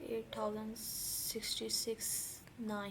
8066